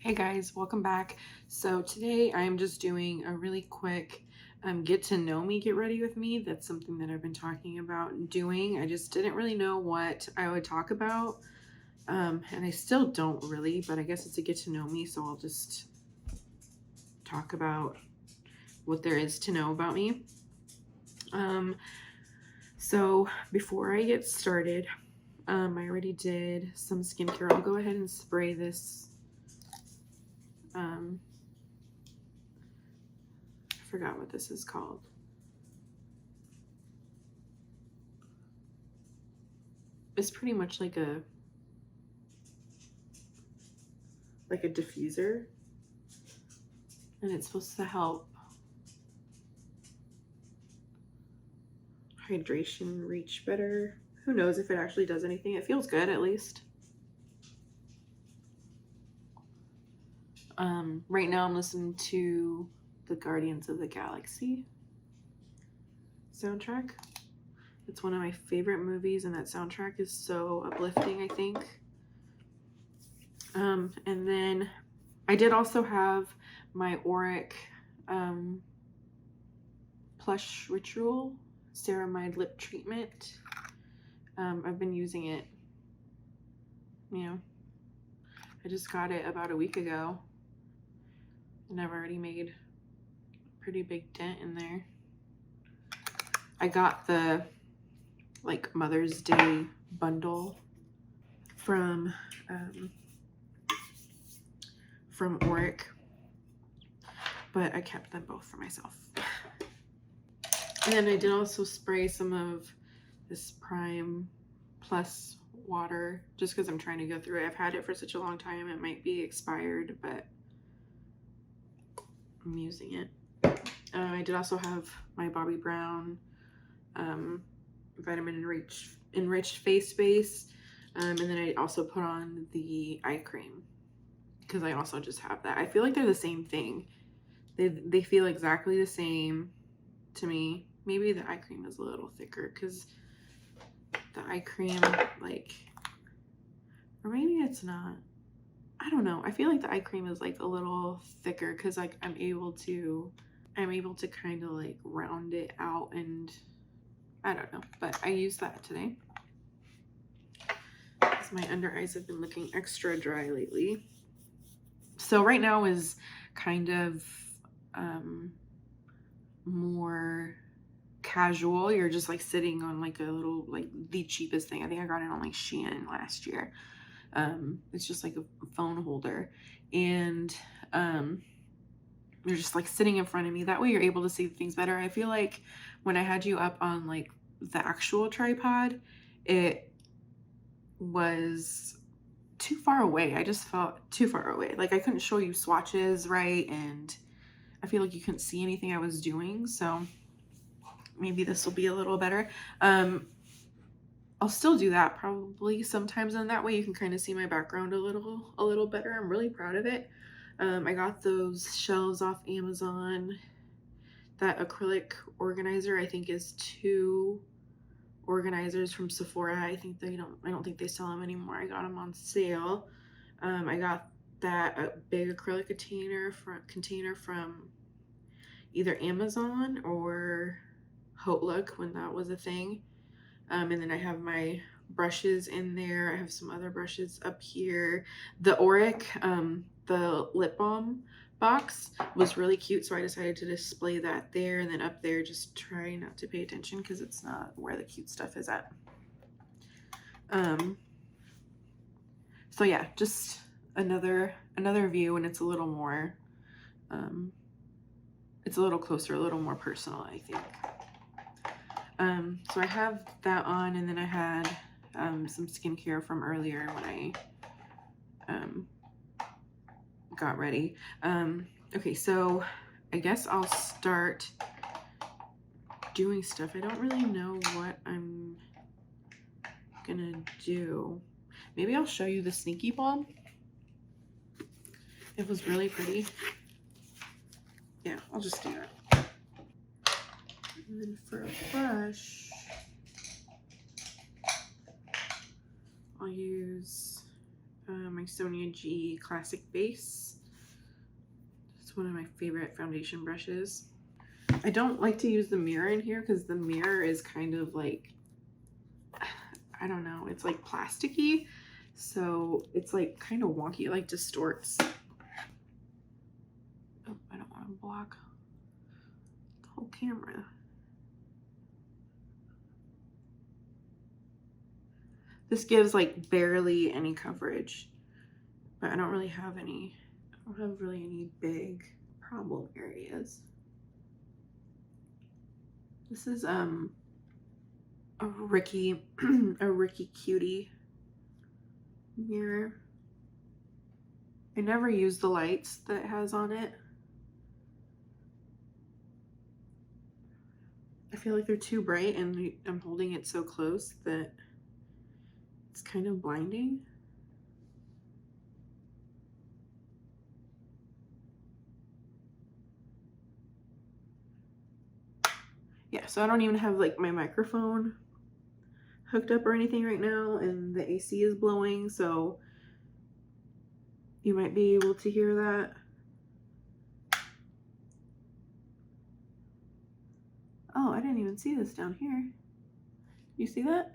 Hey guys, welcome back. So today I'm just doing a really quick get to know me, get ready with me. That's something that I've been talking about doing. I just didn't really know what I would talk about. And I still don't really, but I guess it's a get to know me. So I'll just talk about what there is to know about me. So before I get started, I already did some skincare. I'll go ahead and spray this. I forgot what this is called. It's pretty much like a diffuser, and it's supposed to help hydration reach better. Who knows if it actually does anything? It feels good, at least. Right now I'm listening to the Guardians of the Galaxy soundtrack. It's one of my favorite movies, and that soundtrack is so uplifting, I think. And then I did also have my Auric Plush Ritual Ceramide Lip Treatment. I've been using it, I just got it about a week ago, and I've already made a pretty big dent in there. I got the Mother's Day bundle from Auric, but I kept them both for myself. And then I did also spray some of this Prime Plus water just because I'm trying to go through it. I've had it for such a long time, it might be expired, but I'm using it. I did also have my Bobbi Brown vitamin enriched face base, and then I also put on the eye cream because I also just have that. I feel like they're the same thing. They feel exactly the same to me. Maybe the eye cream is a little thicker because the eye cream, or maybe it's not. I don't know. I feel like the eye cream is a little thicker because I'm able to kind of round it out, and I don't know, but I used that today because my under eyes have been looking extra dry lately. So right now is kind of more casual. You're just sitting on a little the cheapest thing. I think I got it on Shein last year. It's just a phone holder, and you're just sitting in front of me. That way you're able to see things better. I feel like when I had you up on the actual tripod, it was too far away. I just felt too far away. I couldn't show you swatches right, and I feel like you couldn't see anything I was doing. So maybe this will be a little better. I'll still do that probably sometimes, and that way you can kind of see my background a little better. I'm really proud of it. I got those shelves off Amazon. That acrylic organizer, I think, is 2 organizers from Sephora. I don't think they sell them anymore. I got them on sale. I got that big acrylic container from either Amazon or Hotlook when that was a thing. And then I have my brushes in there. I have some other brushes up here. The Auric, the lip balm box was really cute, so I decided to display that there, and then up there just try not to pay attention because it's not where the cute stuff is at. So yeah, just another view, and it's a little more it's a little closer, a little more personal, I think. So I have that on, and then I had some skincare from earlier when I got ready. Okay, so I guess I'll start doing stuff. I don't really know what I'm gonna do. Maybe I'll show you the Sneaky Balm. It was really pretty. Yeah, I'll just do that. And then for a brush, I'll use my Sonia G Classic Base. It's one of my favorite foundation brushes. I don't like to use the mirror in here because the mirror is kind of like, I don't know, it's like plasticky. So it's like kind of wonky, it like distorts. Oh, I don't want to block the whole camera. This gives like barely any coverage, but I don't really have any, I don't have really any big problem areas. This is a Ricky a Ricky Cutie mirror. I never use the lights that it has on it. I feel like they're too bright and I'm holding it so close that it's kind of blinding. Yeah, so I don't even have like my microphone hooked up or anything right now, and the AC is blowing, so you might be able to hear that. Oh, I didn't even see this down here. You see that?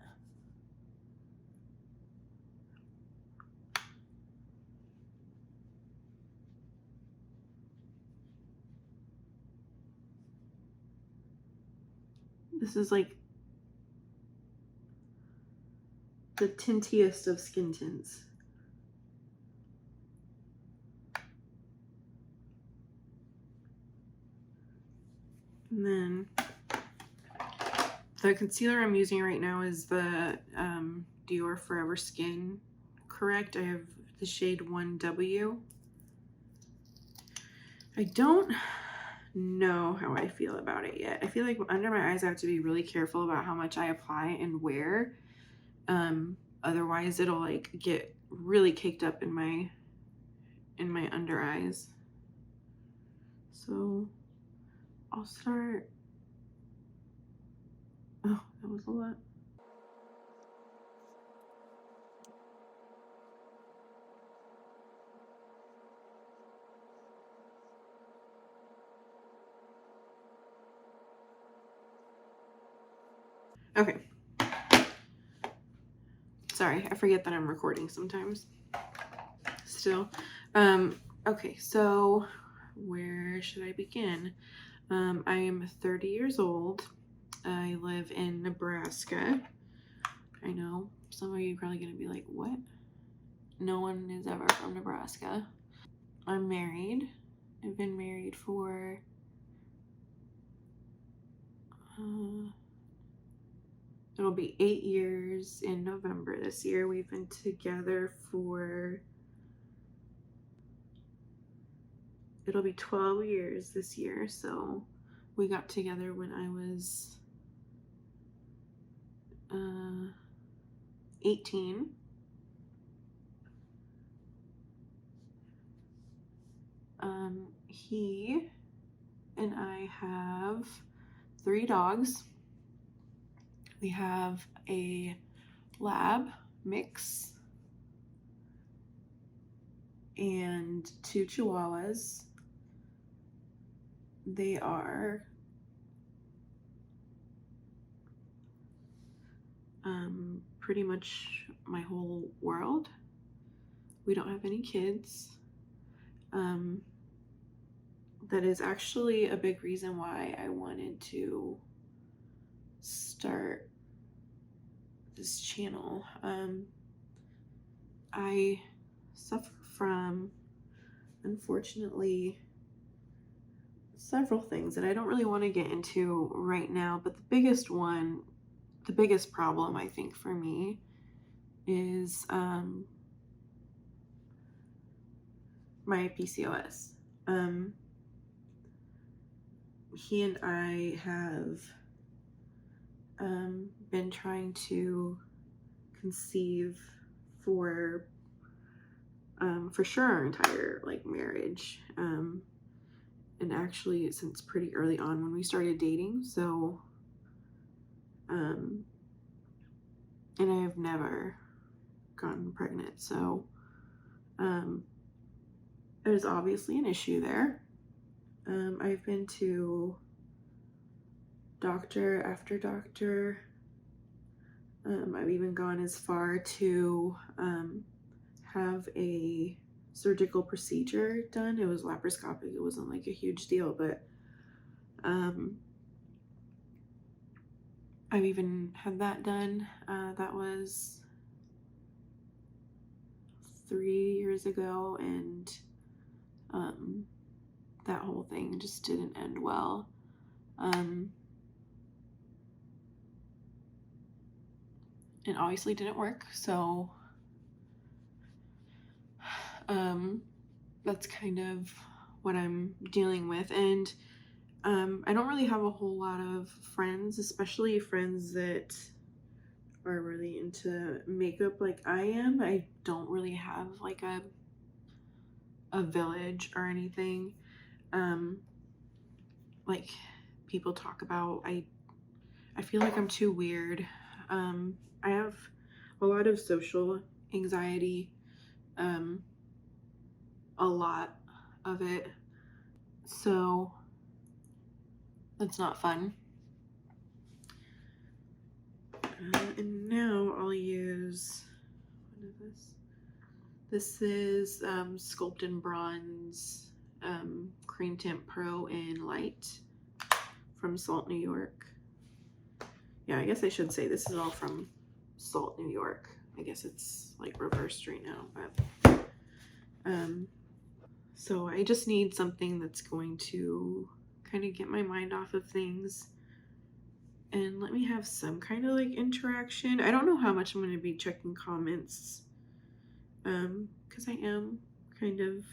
This is like the tintiest of skin tints. And then the concealer I'm using right now is the Dior Forever Skin Correct. I have the shade 1W. I don't know how I feel about it yet. I feel like under my eyes I have to be really careful about how much I apply and where. Otherwise it'll like get really caked up in my under eyes. So I'll start. Oh, that was a lot. Okay. Sorry, I forget that I'm recording sometimes. Still. Okay, so where should I begin? I am 30 years old. I live in Nebraska. I know some of you are probably gonna be like, what? No one is ever from Nebraska. I'm married. I've been married for it'll be 8 years in November this year. We've been together for, it'll be 12 years this year. So we got together when I was 18. He and I have 3 dogs. We have a lab mix and 2 chihuahuas. They are pretty much my whole world. We don't have any kids. That is actually a big reason why I wanted to start this channel. I suffer from, unfortunately, several things that I don't really want to get into right now, but the biggest problem I think for me is my PCOS. He and I have been trying to conceive for sure our entire like marriage, and actually since pretty early on when we started dating. So and I have never gotten pregnant, so There's obviously an issue there. I've been to doctor after doctor. I've even gone as far to have a surgical procedure done. It was laparoscopic. It wasn't like a huge deal, but I've even had that done. That was 3 years ago, and that whole thing just didn't end well. It obviously didn't work, so that's kind of what I'm dealing with. And I don't really have a whole lot of friends, especially friends that are really into makeup like I am. I don't really have like a village or anything. Like people talk about, I feel like I'm too weird. I have a lot of social anxiety, a lot of it, so that's not fun. And now I'll use, what is this? This is Sculpt and Bronze Cream Tint Pro in Light from Salt, New York. Yeah, I guess I should say this is all from Salt, New York. I guess it's like reversed right now, but so I just need something that's going to kind of get my mind off of things and let me have some kind of like interaction. I don't know how much I'm going to be checking comments, because I am kind of,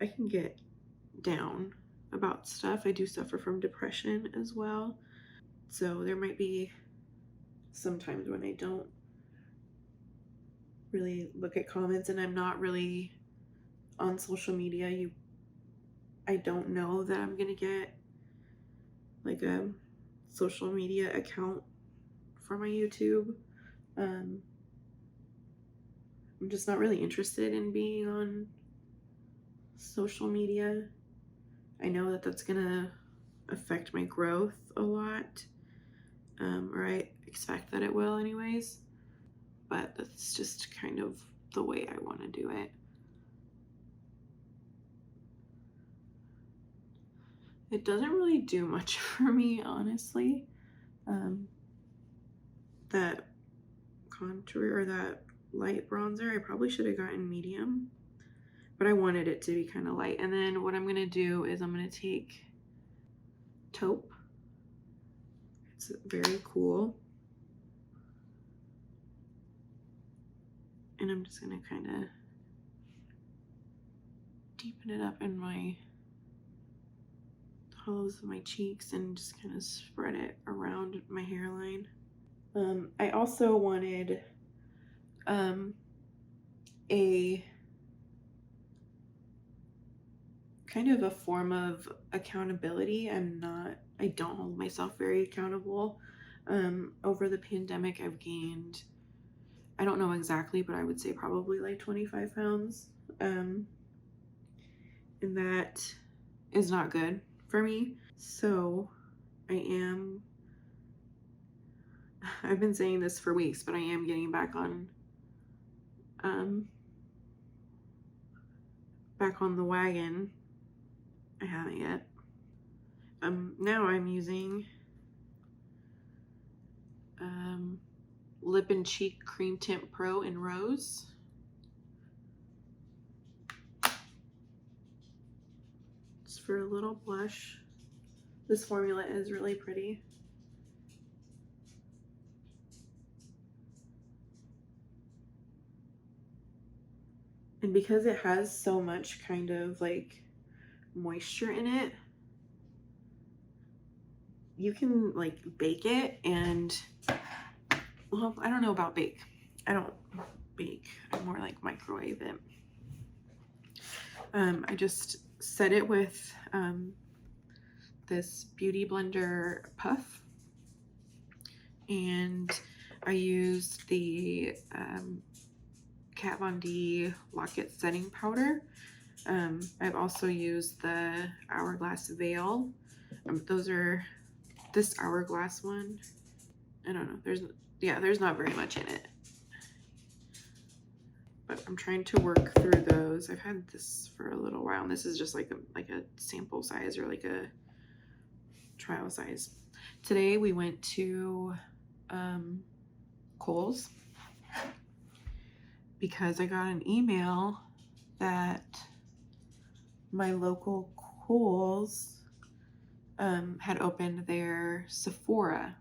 I can get down about stuff. I do suffer from depression as well, so there might be some times when I don't really look at comments, and I'm not really on social media. I don't know that I'm gonna get like a social media account for my YouTube. I'm just not really interested in being on social media. I know that that's gonna affect my growth a lot, or I expect that it will anyways, but that's just kind of the way I want to do it. It doesn't really do much for me, honestly. That contour or that light bronzer, I probably should have gotten medium, but I wanted it to be kind of light. And then what I'm going to do is I'm going to take taupe. It's very cool. And I'm just going to kind of deepen it up in my hollows of my cheeks and just kind of spread it around my hairline. I also wanted a kind of a form of accountability. I don't hold myself very accountable. Over the pandemic, I've gained, I don't know exactly, but I would say probably like 25 pounds. And that is not good for me. So I've been saying this for weeks, but I am getting back on the wagon. I haven't yet. Now I'm using Lip and Cheek Cream Tint Pro in Rose. Just for a little blush. This formula is really pretty. And because it has so much kind of like moisture in it, you can like bake it and, well, I don't know about bake. I don't bake. I more like microwave it. I just set it with this Beauty Blender puff, and I used the Kat Von D Locket Setting Powder. I've also used the Hourglass Veil. Those are this Hourglass one. I don't know. There's not very much in it. But I'm trying to work through those. I've had this for a little while, and this is just like a sample size or like a trial size. Today we went to Kohl's because I got an email that my local Kohl's had opened their Sephora.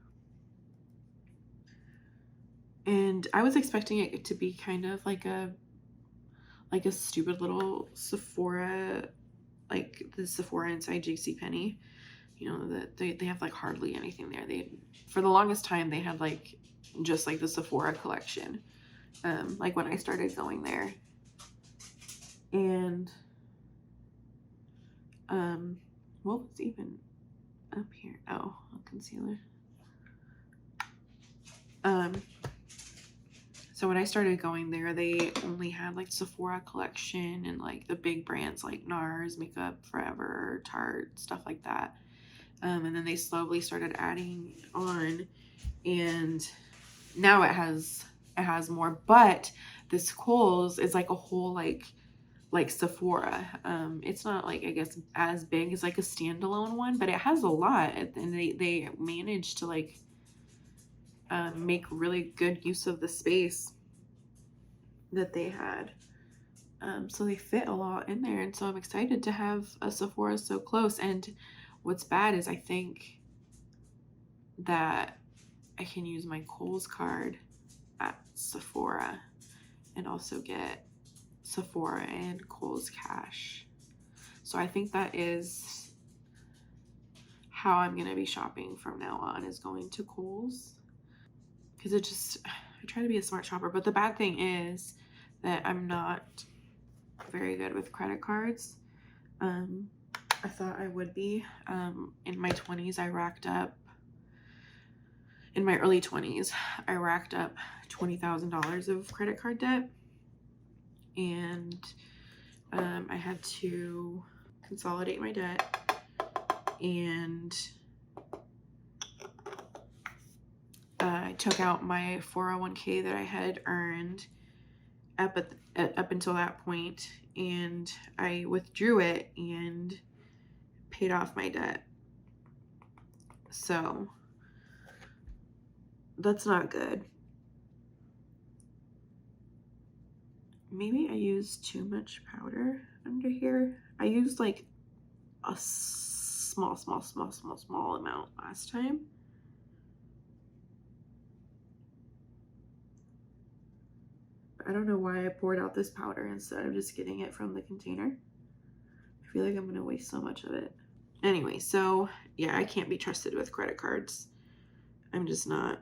And I was expecting it to be kind of like a stupid little Sephora, like the Sephora inside JCPenney. You know, that they have like hardly anything there. For the longest time they had like just like the Sephora collection. Like when I started going there. And what was even up here? Oh, concealer. So when I started going there, they only had like Sephora collection and like the big brands like NARS, Makeup Forever, Tarte, stuff like that. And then they slowly started adding on, and now it has more. But this Kohl's is like a whole like Sephora. It's not like, I guess, as big as like a standalone one, but it has a lot, and they managed to like make really good use of the space that they had. So they fit a lot in there, and so I'm excited to have a Sephora so close. And what's bad is I think that I can use my Kohl's card at Sephora and also get Sephora and Kohl's cash. So I think that is how I'm going to be shopping from now on, is going to Kohl's. Because I try to be a smart shopper. But the bad thing is that I'm not very good with credit cards. I thought I would be. In my 20s, in my early 20s, I racked up $20,000 of credit card debt. And I had to consolidate my debt, and I took out my 401k that I had earned up until that point, and I withdrew it and paid off my debt. So that's not good. Maybe I used too much powder under here. I used like a small amount last time. I don't know why I poured out this powder instead of just getting it from the container. I feel like I'm gonna waste so much of it. Anyway, so yeah, I can't be trusted with credit cards. I'm just not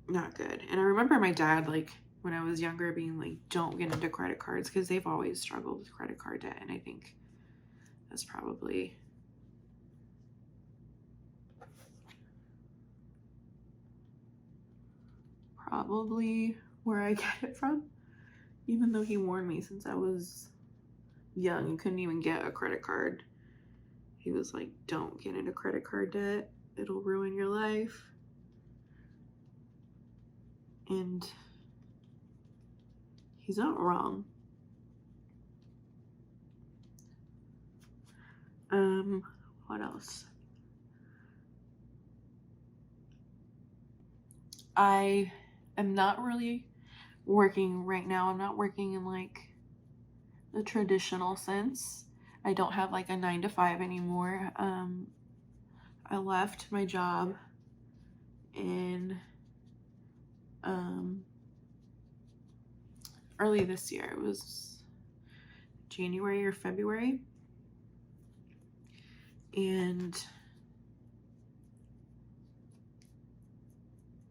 good. And I remember my dad, like when I was younger, being like, don't get into credit cards, because they've always struggled with credit card debt. And I think that's probably where I get it from, even though he warned me since I was young and couldn't even get a credit card. He was like, don't get into credit card debt, it'll ruin your life. And he's not wrong. What else? I am not really working right now. I'm not working in like the traditional sense. I don't have like a 9-to-5 anymore. I left my job in early this year. It was January or February. And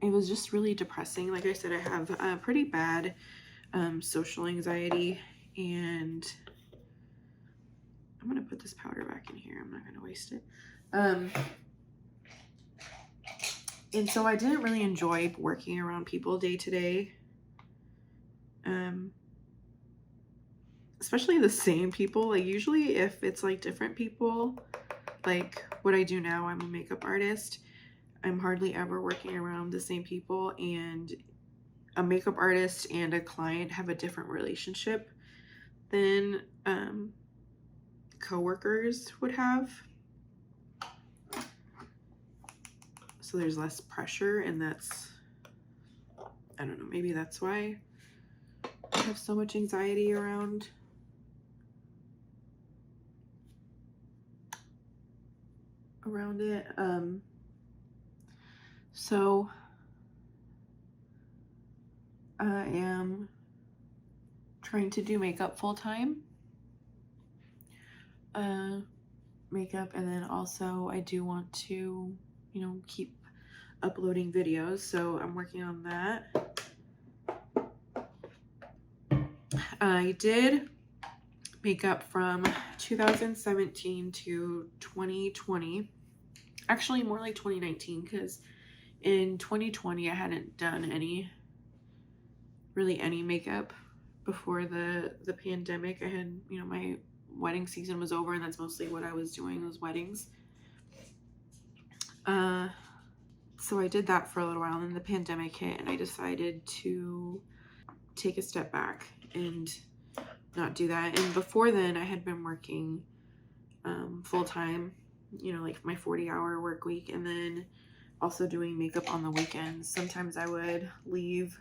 it was just really depressing. Like I said, I have a pretty bad social anxiety, and I'm gonna put this powder back in here. I'm not gonna waste it. And so I didn't really enjoy working around people day to day. Um, especially the same people. Like usually if it's like different people, like what I do now, I'm a makeup artist. I'm hardly ever working around the same people, and a makeup artist and a client have a different relationship than coworkers would have. So there's less pressure, and that's, I don't know, maybe that's why I have so much anxiety around it. So I am trying to do makeup full time. Makeup, and then also I do want to, keep uploading videos, so I'm working on that. I did makeup from 2017 to 2020. Actually, more like 2019, because in 2020 I hadn't done any makeup before the pandemic. I had, my wedding season was over, and that's mostly what I was doing, was weddings. So I did that for a little while, and then the pandemic hit, and I decided to take a step back and not do that. And before then, I had been working full time, like my 40-hour work week, and then also doing makeup on the weekends. Sometimes I would leave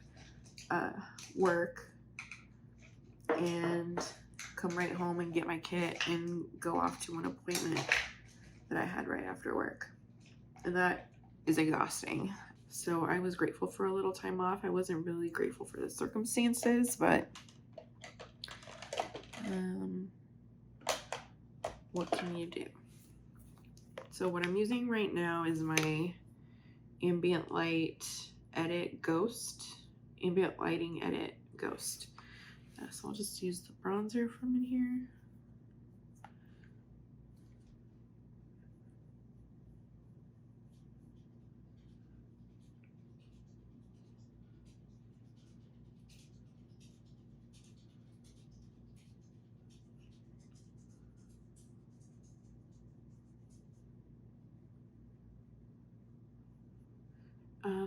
work and come right home and get my kit and go off to an appointment that I had right after work. And that is exhausting. So I was grateful for a little time off. I wasn't really grateful for the circumstances, but what can you do? So what I'm using right now is my Ambient Light Edit Ghost. Ambient Lighting Edit Ghost. So I'll just use the bronzer from in here.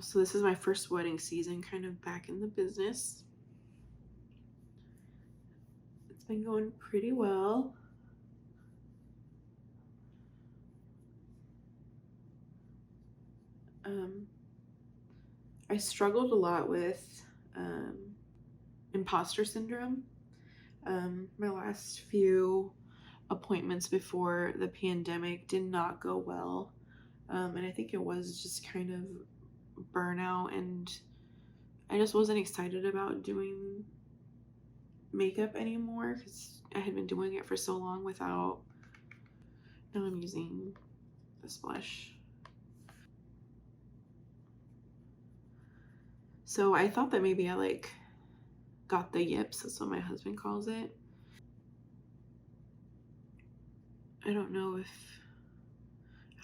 So this is my first wedding season, kind of back in the business. It's been going pretty well. I struggled a lot with imposter syndrome. My last few appointments before the pandemic did not go well. And I think it was just kind of burnout, and I just wasn't excited about doing makeup anymore because I had been doing it for so long without. Now I'm using this blush. So I thought that maybe I got the yips. That's what my husband calls it. I don't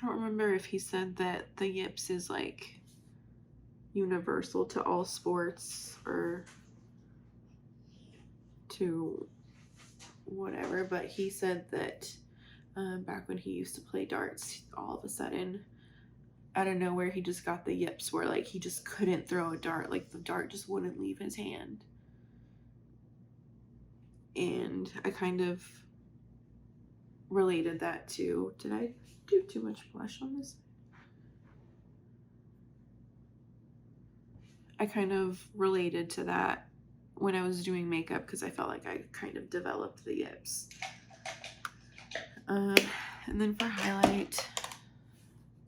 remember if he said that the yips is universal to all sports or to whatever, but he said that back when he used to play darts, all of a sudden out of nowhere he just got the yips where he just couldn't throw a dart, the dart just wouldn't leave his hand. And I kind of related that to, did I do too much blush on this? I kind of related to that when I was doing makeup because I felt like I kind of developed the yips. And then for highlight,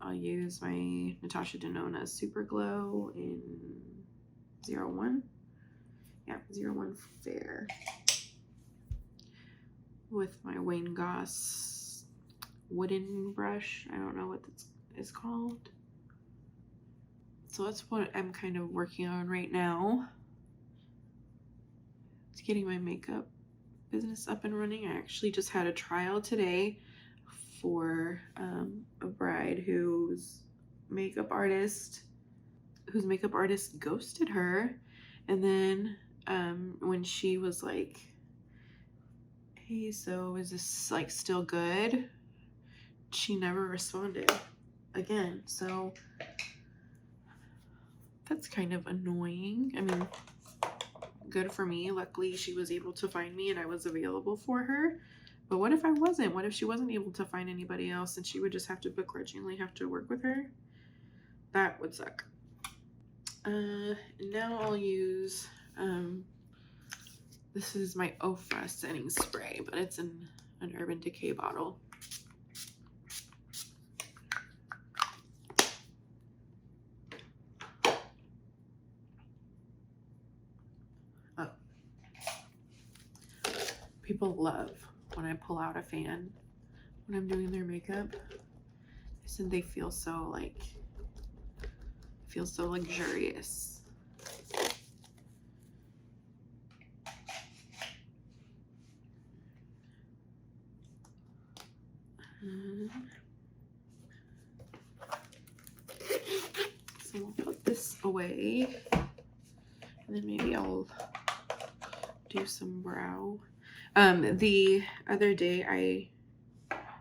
I'll use my Natasha Denona Super Glow in 01. Yeah, 01 Fair. With my Wayne Goss wooden brush. I don't know what this is called. So that's what I'm kind of working on right now. It's getting my makeup business up and running. I actually just had a trial today for a bride whose makeup artist ghosted her, and then when she was like, hey, so is this like still good? She never responded again. So that's kind of annoying. I mean, good for me. Luckily, she was able to find me and I was available for her. But what if I wasn't? What if she wasn't able to find anybody else and she would just have to begrudgingly have to work with her? That would suck. Now I'll use, this is my Ofra setting spray, but it's in an Urban Decay bottle. Oh. People love when I pull out a fan when I'm doing their makeup. I said they feel so like, luxurious. So we'll put this away, and then maybe I'll do some brow. The other day I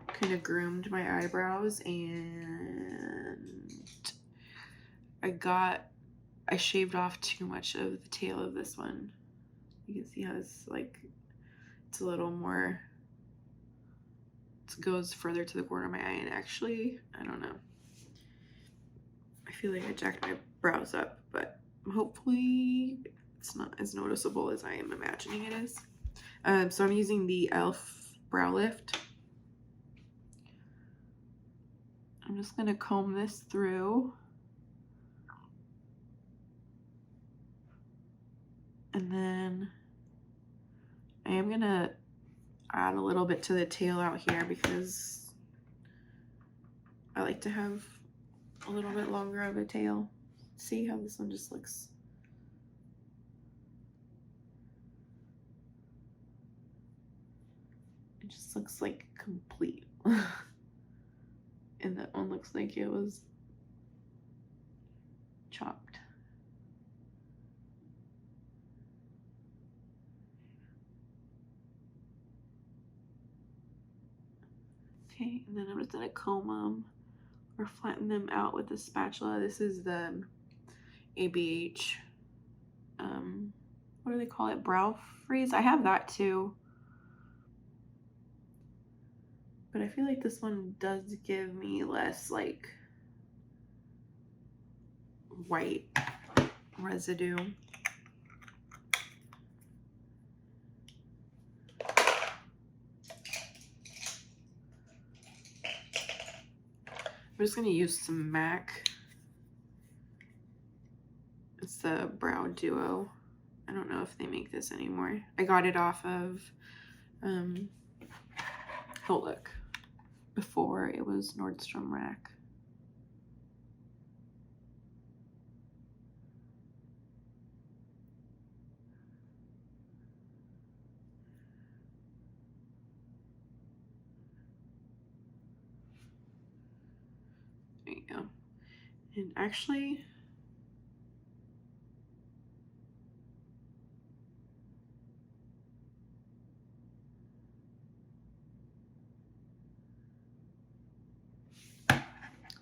kind of groomed my eyebrows, and I shaved off too much of the tail of this one. You can see how it's like, it's a little more, it goes further to the corner of my eye, and actually, I don't know. I feel like I jacked my brows up, but hopefully it's not as noticeable as I am imagining it is. So I'm using the e.l.f. Brow Lift. I'm just going to comb this through. And then I am going to add a little bit to the tail out here because I like to have a little bit longer of a tail. See how this one just looks? It just looks like complete. And that one looks like it was chopped. Okay, and then I'm just gonna comb them or flatten them out with a spatula. This is the ABH, what do they call it? Brow freeze? I have that too. But I feel like this one does give me less like white residue. I'm just gonna use some MAC. It's the Brow Duo. I don't know if they make this anymore. I got it off of Outlook before it was Nordstrom Rack. There you go. And actually,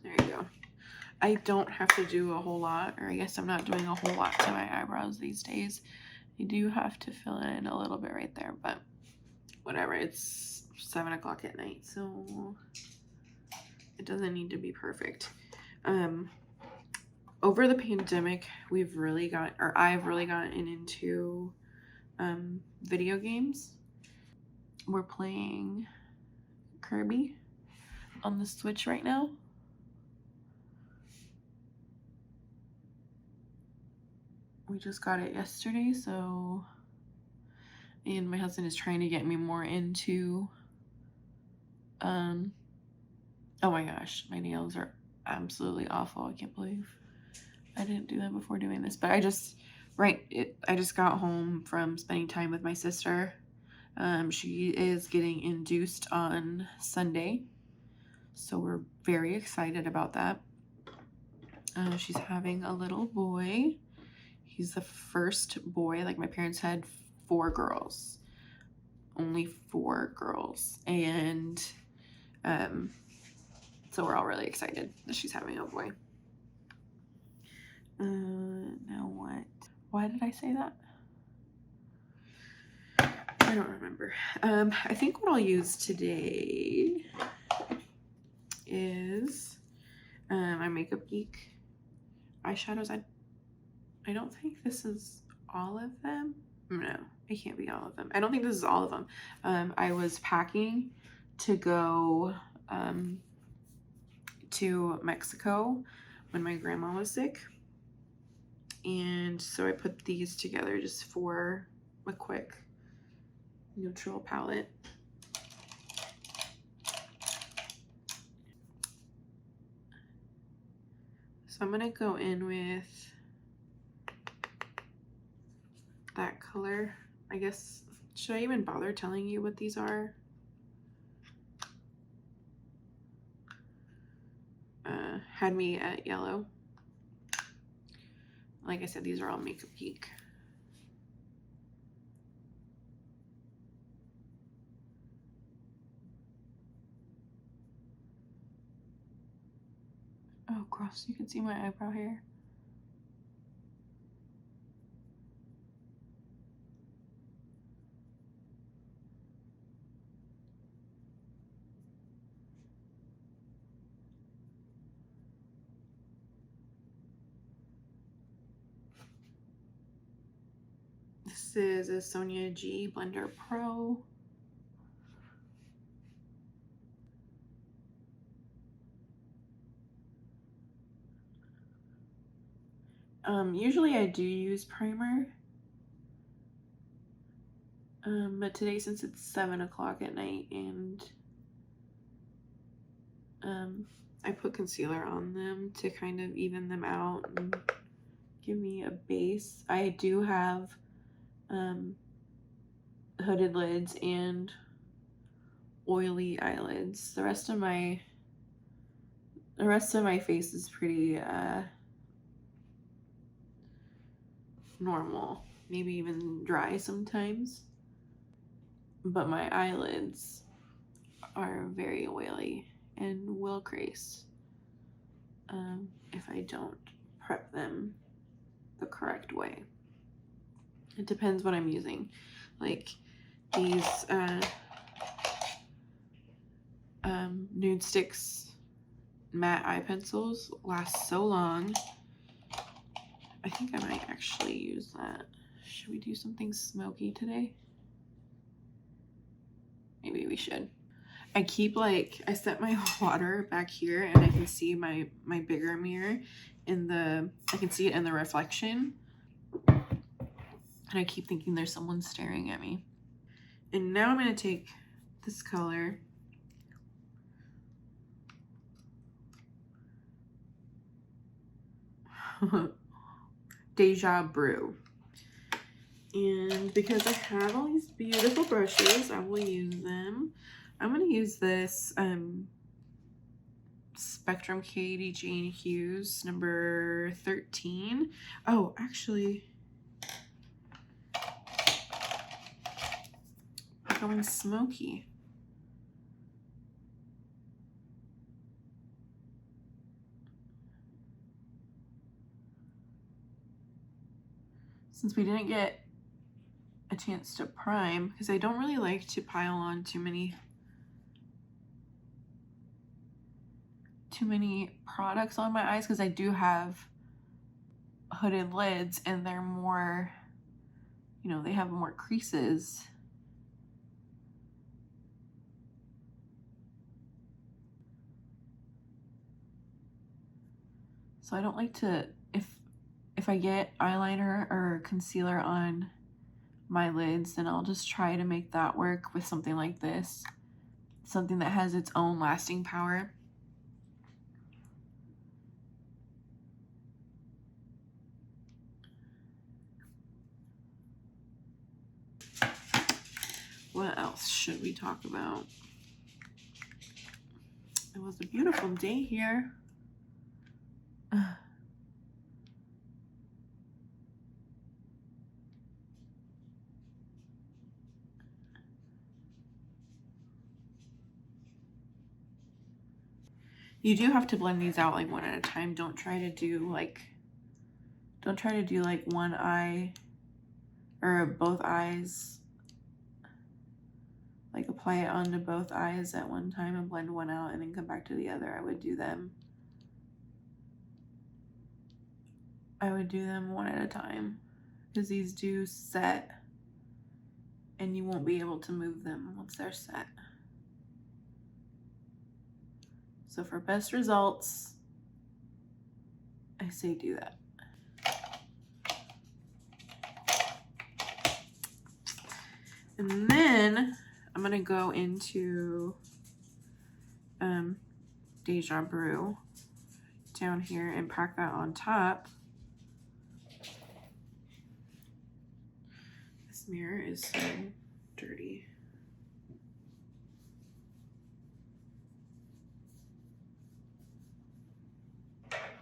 there you go. I don't have to do a whole lot, or I guess I'm not doing a whole lot to my eyebrows these days. I do have to fill in a little bit right there, but whatever. It's 7 o'clock at night, so it doesn't need to be perfect. Over the pandemic, I've really gotten into video games. We're playing Kirby on the Switch right now. We just got it yesterday, so, and my husband is trying to get me more into, oh my gosh, my nails are absolutely awful. I can't believe I didn't do that before doing this, but I just got home from spending time with my sister. She is getting induced on Sunday, so we're very excited about that. She's having a little boy. He's the first boy. Like, my parents had 4 girls, only 4 girls, and so we're all really excited that she's having a boy. Now what? Why did I say that? I don't remember. I think what I'll use today is my Makeup Geek eyeshadows. I don't think this is all of them. No, it can't be all of them. I don't think this is all of them. I was packing to go to Mexico when my grandma was sick, and so I put these together just for a quick neutral palette. So I'm gonna go in with that color. I guess, should I even bother telling you what these are? Had me at yellow. Like I said, these are all Makeup Geek. Oh, gross, you can see my eyebrow hair. This is a Sonia G Blender Pro. Usually I do use primer, but today, since it's 7 o'clock at night, and I put concealer on them to kind of even them out and give me a base. I do have hooded lids and oily eyelids. The rest of my face is pretty normal, maybe even dry sometimes, but my eyelids are very oily and will crease if I don't prep them the correct way. It depends what I'm using. Like these Nude Sticks matte eye pencils last so long. I think I might actually use that. Should we do something smoky today? Maybe we should. I keep, like, I set my water back here and I can see my bigger mirror in the, I can see it in the reflection. And I keep thinking there's someone staring at me. And now I'm going to take this color. Deja Brew. And because I have all these beautiful brushes, I will use them. I'm going to use this Spectrum Katie Jane Hughes number 13. Oh, actually, I'm going smoky. Since we didn't get a chance to prime, because I don't really like to pile on too many products on my eyes, because I do have hooded lids and they're more, you know, they have more creases. So I don't like to, if I get eyeliner or concealer on my lids, then I'll just try to make that work with something like this. Something that has its own lasting power. What else should we talk about? It was a beautiful day here. You do have to blend these out like one at a time. Don't try to do like one eye or both eyes. Like apply it onto both eyes at one time and blend one out and then come back to the other. I would do them one at a time because these do set and you won't be able to move them once they're set. So for best results, I say do that. And then I'm gonna go into Deja Brew down here and pack that on top. This mirror is so dirty.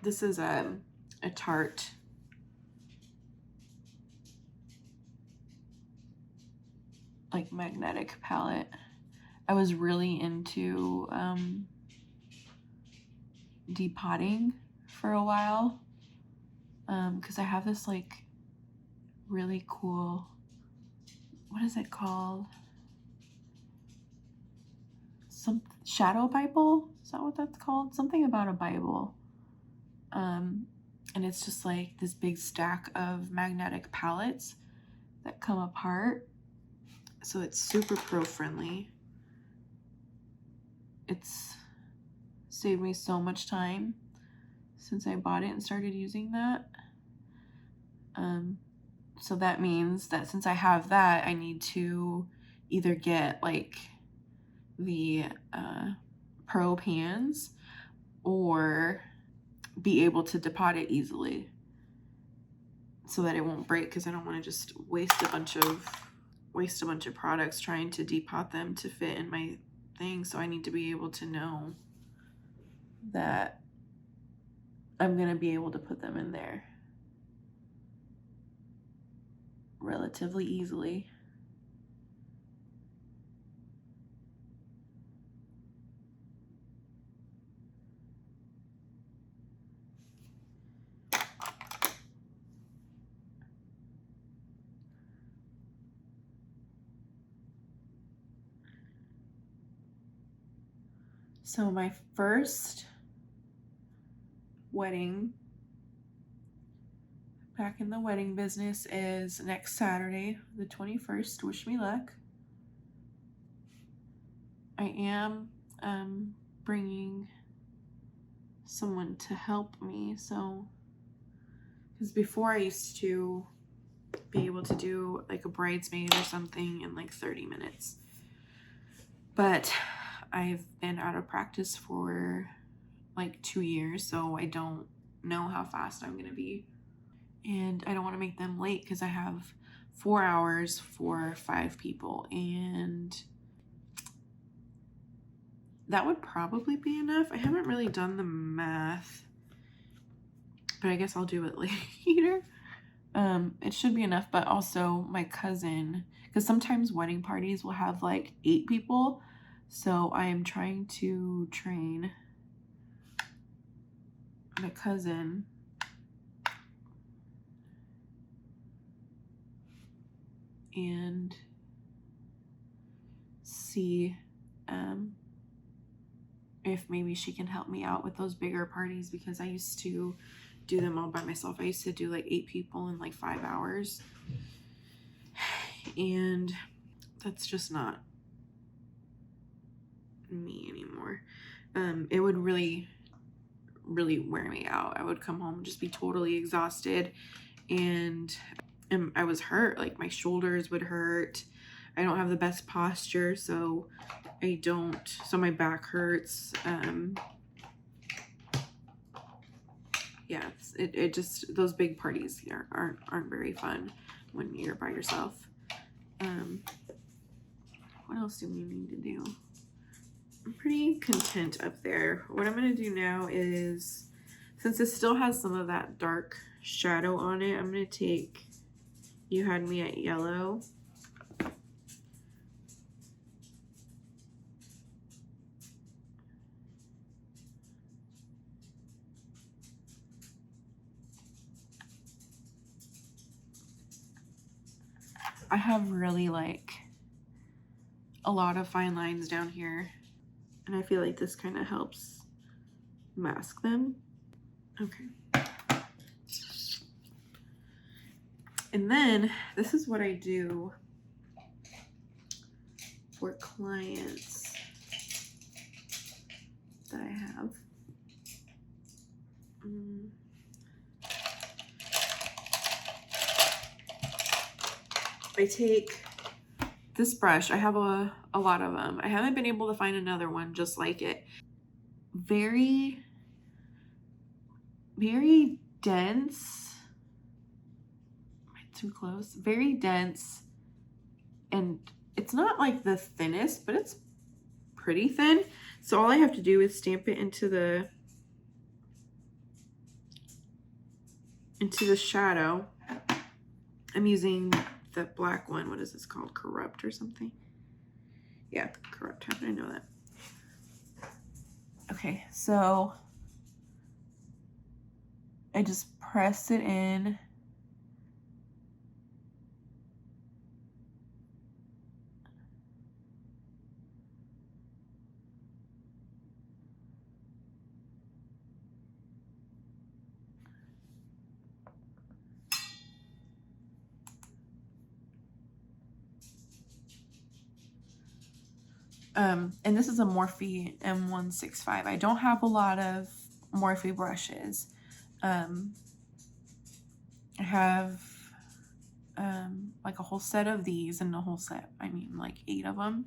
This is a Tarte like magnetic palette. I was really into depotting for a while because I have this like really cool, what is it called? Some shadow Bible? Is that what that's called? Something about a Bible. And it's just like this big stack of magnetic palettes that come apart. So it's super pro friendly. It's saved me so much time since I bought it and started using that. So that means that since I have that, I need to either get like the pro pans or be able to depot it easily so that it won't break, because I don't want to just waste a bunch of products trying to depot them to fit in my thing. So I need to be able to know that I'm going to be able to put them in there relatively easily. So my first wedding back in the wedding business is next Saturday, the 21st. Wish me luck. I am bringing someone to help me. So, because before I used to be able to do like a bridesmaid or something in like 30 minutes. But I've been out of practice for like 2 years, so I don't know how fast I'm going to be. And I don't want to make them late because I have 4 hours for 5 people, and that would probably be enough. I haven't really done the math, but I guess I'll do it later. It should be enough, but also my cousin, because sometimes wedding parties will have like 8 people, so I am trying to train my cousin and see if maybe she can help me out with those bigger parties, because I used to do them all by myself. I used to do like 8 people in like 5 hours, and that's just not me anymore. It would really wear me out. I would come home and just be totally exhausted, and I was hurt. Like my shoulders would hurt. I don't have the best posture, so my back hurts. Yeah, it just, those big parties here aren't very fun when you're by yourself. What else do we need to do? I'm pretty content up there. What I'm going to do now is, since it still has some of that dark shadow on it, I'm going to take You Had Me at Yellow. I have really like a lot of fine lines down here, and I feel like this kind of helps mask them. Okay. And then this is what I do for clients that I have. I take this brush. I have a lot of them. I haven't been able to find another one just like it. Very, very dense. Am I too close? Very dense. And it's not like the thinnest, but it's pretty thin. So all I have to do is stamp it into the shadow. I'm using the black one. What is this called? Corrupt or something? Yeah, Corrupt. How did I know that? Okay, so I just press it in. And this is a Morphe M165. I don't have a lot of Morphe brushes. I have like a whole set of these, and the whole set, I mean like 8 of them.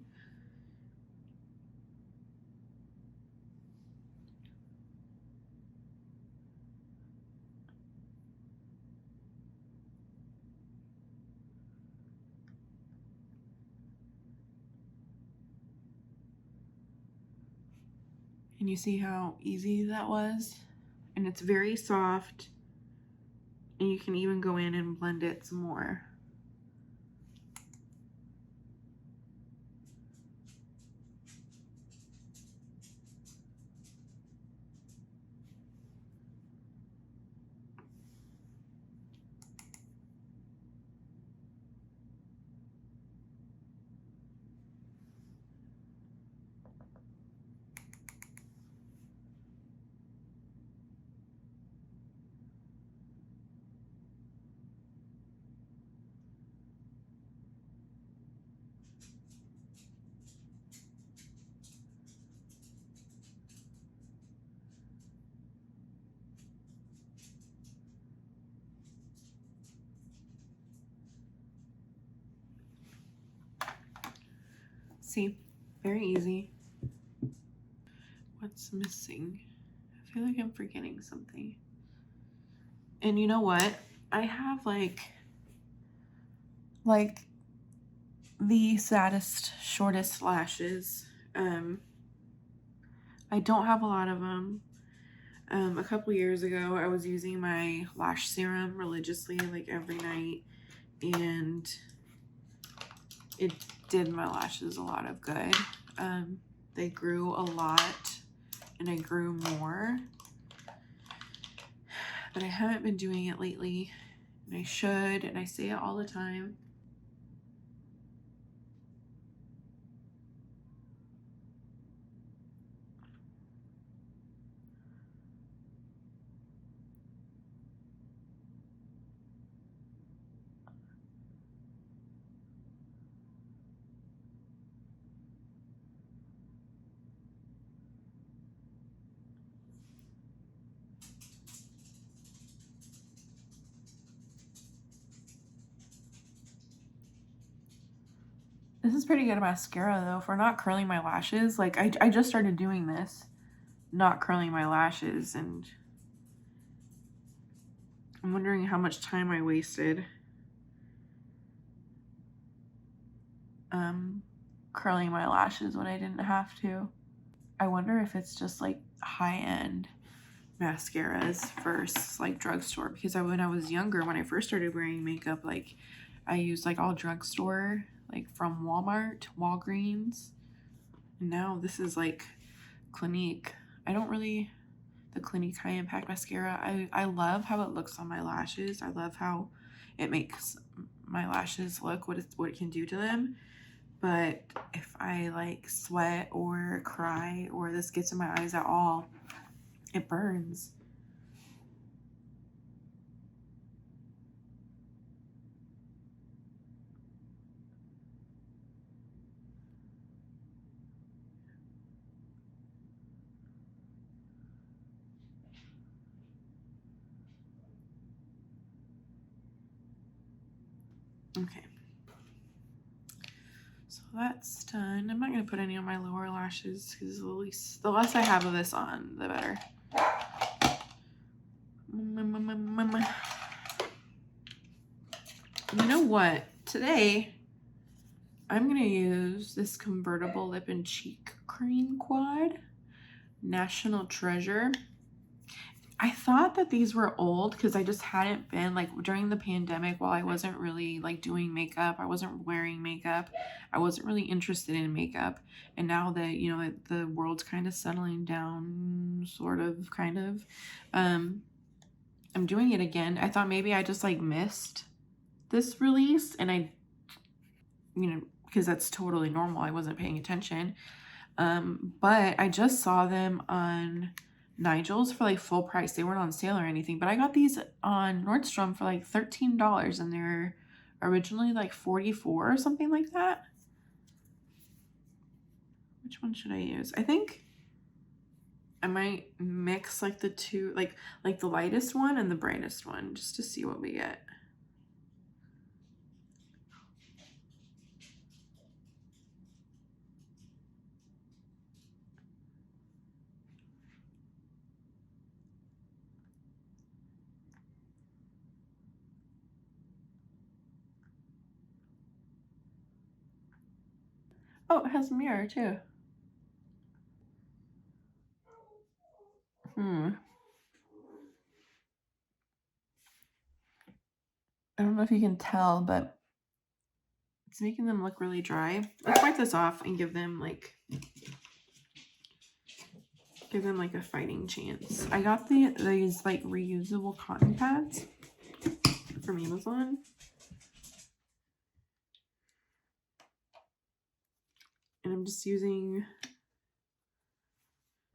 And you see how easy that was? And it's very soft. And you can even go in and blend it some more. See, very easy. What's missing? I feel like I'm forgetting something. And you know what? I have like the saddest, shortest lashes. I don't have a lot of them. A couple years ago, I was using my lash serum religiously, like every night, and it did my lashes a lot of good. They grew a lot, and I grew more, but I haven't been doing it lately, and I should, and I say it all the time. This is pretty good mascara though for not curling my lashes. Like I just started doing this, not curling my lashes, and I'm wondering how much time I wasted curling my lashes when I didn't have to. I wonder if it's just like high-end mascaras versus like drugstore, because when I was younger, when I first started wearing makeup, like I used like all drugstore, like from Walmart, Walgreens, and now this is like Clinique. I don't really, the Clinique High Impact Mascara, I love how it looks on my lashes. I love how it makes my lashes look, what it can do to them. But if I like sweat or cry or this gets in my eyes at all, it burns. Okay. So that's done. I'm not going to put any on my lower lashes because the less I have of this on, the better. You know what? Today, I'm going to use this convertible lip and cheek cream quad, National Treasure. I thought that these were old because I just hadn't been, like, during the pandemic, while I wasn't really like doing makeup, I wasn't wearing makeup, I wasn't really interested in makeup. And now that, you know, the world's kind of settling down, sort of, kind of, I'm doing it again. I thought maybe I just like missed this release, and I, you know, because that's totally normal, I wasn't paying attention. But I just saw them on Nigel's for like full price. They weren't on sale or anything, but I got these on Nordstrom for like $13, and they're originally like 44 or something like that. Which one should I use? I think I might mix like the two, like the lightest one and the brightest one, just to see what we get. Oh, it has a mirror too. I don't know if you can tell, but it's making them look really dry. Let's wipe this off and give them like a fighting chance. I got these like reusable cotton pads from Amazon. And I'm just using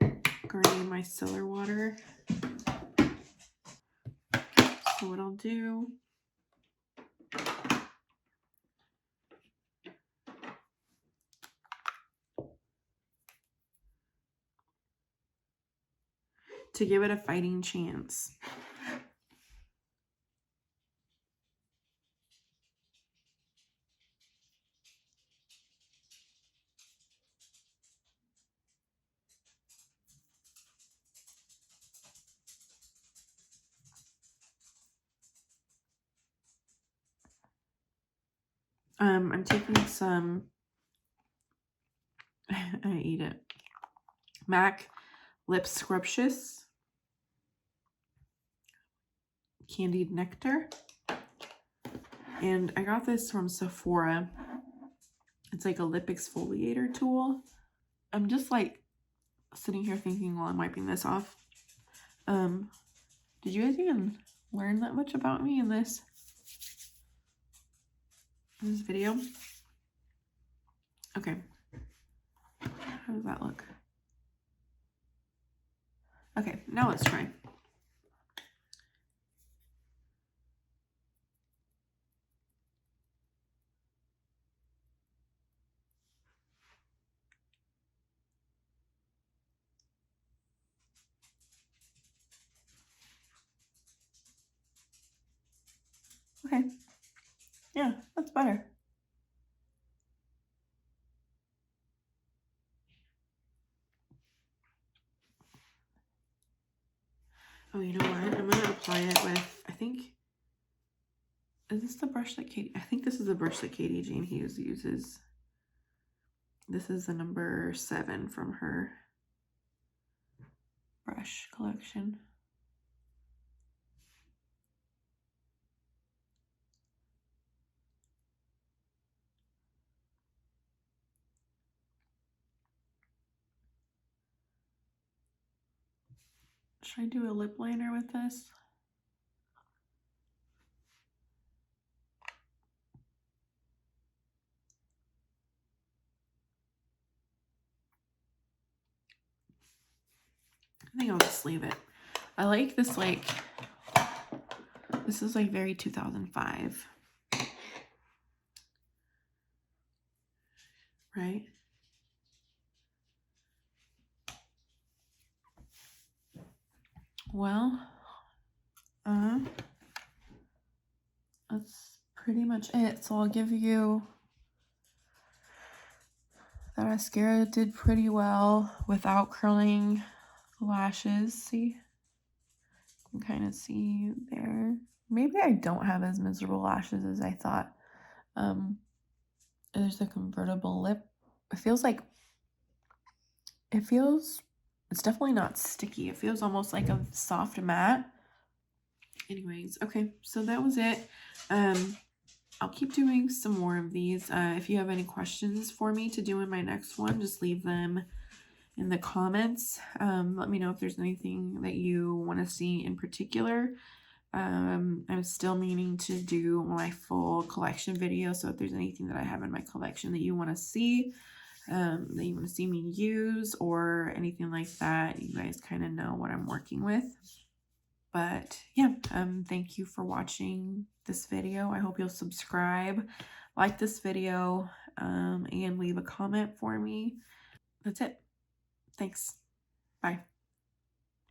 Grwm micellar water. So what I'll do, to give it a fighting chance, I'm taking some, I eat it, MAC Lip Scrumptious Candied Nectar. And I got this from Sephora. It's like a lip exfoliator tool. I'm just like sitting here thinking while I'm wiping this off. Did you guys even learn that much about me in this video? Okay. How does that look? Okay, now let's try. Okay. Yeah, that's better. Oh, you know what? I'm gonna apply it with, I think, is this the brush that Katie, I think this is the brush that Katie Jane Hughes uses. This is the number 7 from her brush collection. Should I do a lip liner with this? I think I'll just leave it. I like this, like, this is like very 2005. Right? Well, that's pretty much it. So I'll give you that mascara did pretty well without curling lashes. See? You can kind of see there. Maybe I don't have as miserable lashes as I thought. There's a convertible lip. It feels like, it's definitely not sticky. It feels almost like a soft matte. Anyways, okay, so that was it. I'll keep doing some more of these. If you have any questions for me to do in my next one, just leave them in the comments. Let me know if there's anything that you want to see in particular. I'm still meaning to do my full collection video, so if there's anything that I have in my collection that you want to see, that you want to see me use or anything like that, you guys kind of know what I'm working with. But yeah, thank you for watching this video. I hope you'll subscribe, like this video, and leave a comment for me. That's it. Thanks. Bye.